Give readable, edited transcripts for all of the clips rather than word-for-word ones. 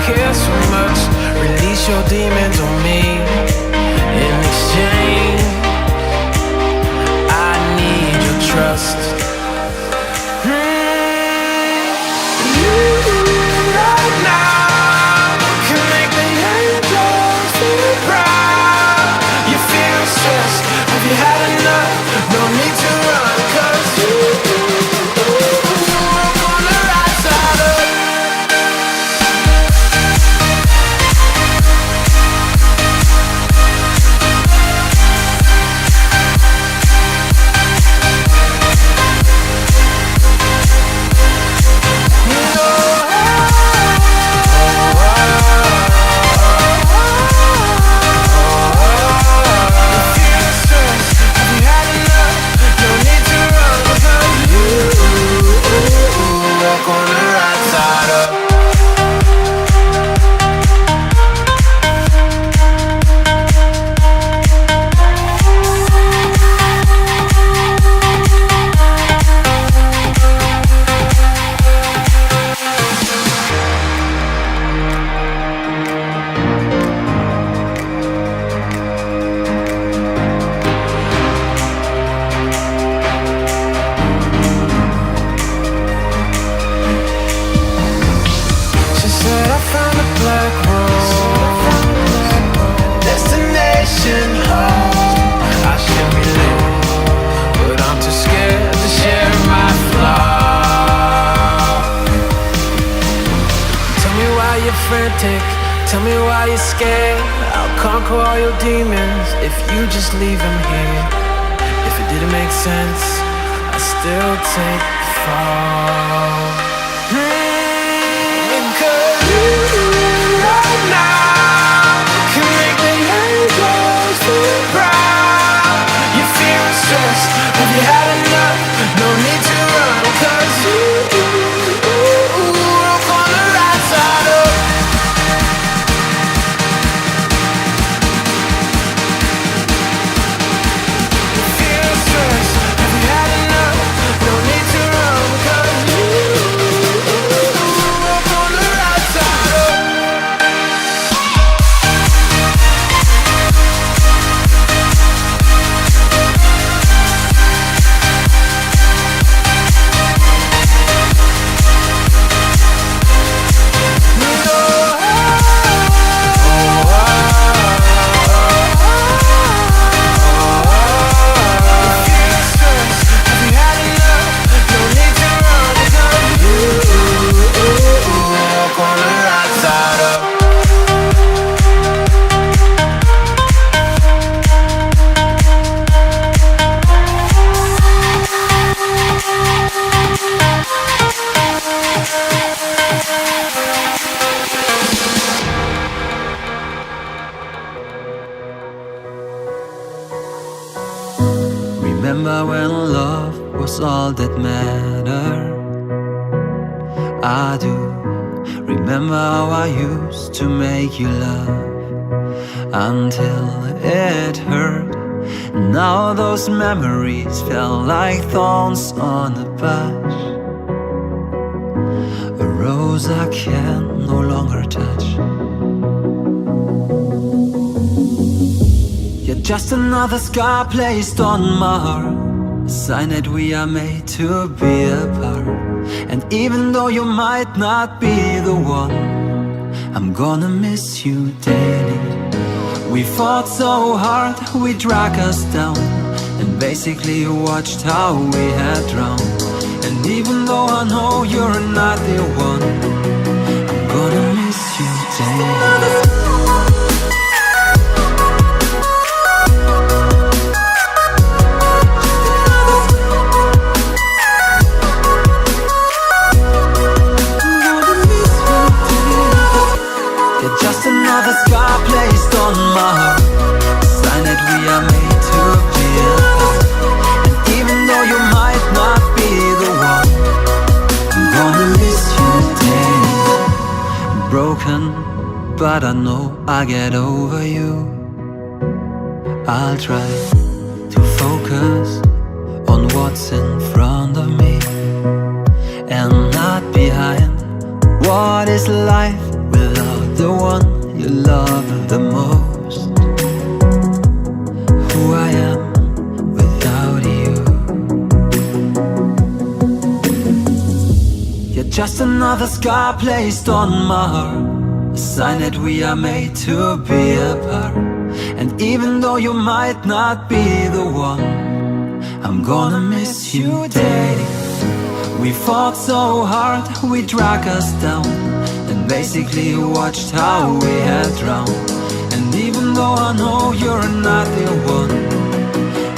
care so much. Release your demons on me. In exchange, I need your trust. You right now can make the angels feel proud. You feel stressed, have you had enough? No need to run, 'cause you walk on the right side of. Tell me why you're scared. I'll conquer all your demons if you just leave them here. If it didn't make sense, I still take the fall. Because you right now can make the angels feel proud. You feel stressed, have you had enough? No need to run, 'cause you walk on the right side of. Remember when love was all that mattered? I do. Remember how I used to make you laugh until it hurt. Now those memories felt like thorns on a patch, a rose I can no longer touch. You're just another scar placed on my heart, a sign that we are made to be apart. And even though you might not be the one, I'm gonna miss you daily. We fought so hard, we drag us down, and basically watched how we had drowned. And even though I know you're not the one, I'm gonna miss you daily. Another scar placed on my heart, a sign that we are made to be apart. And even though you might not be the one, I'm gonna miss you daily. I'm broken, but I know I'll get over you. I'll try to focus on what's in front of me and not behind. What is life without you love the most. Who I am without you. You're just another scar placed on my heart, a sign that we are made to be apart. And even though you might not be the one, I'm gonna miss you daily. We fought so hard, we dragged us down, and basically watched how we had drowned. And even though I know you're not the one,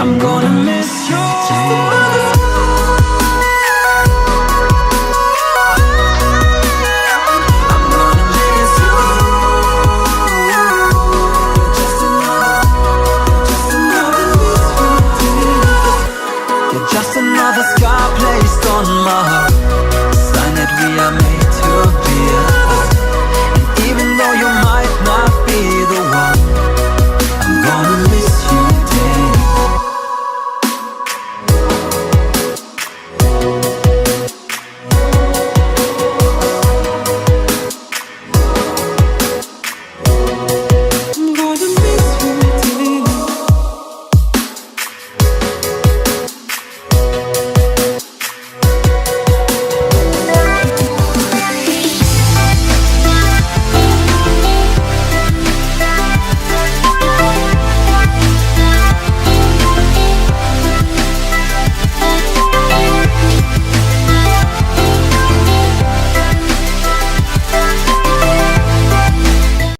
I'm gonna miss you daily.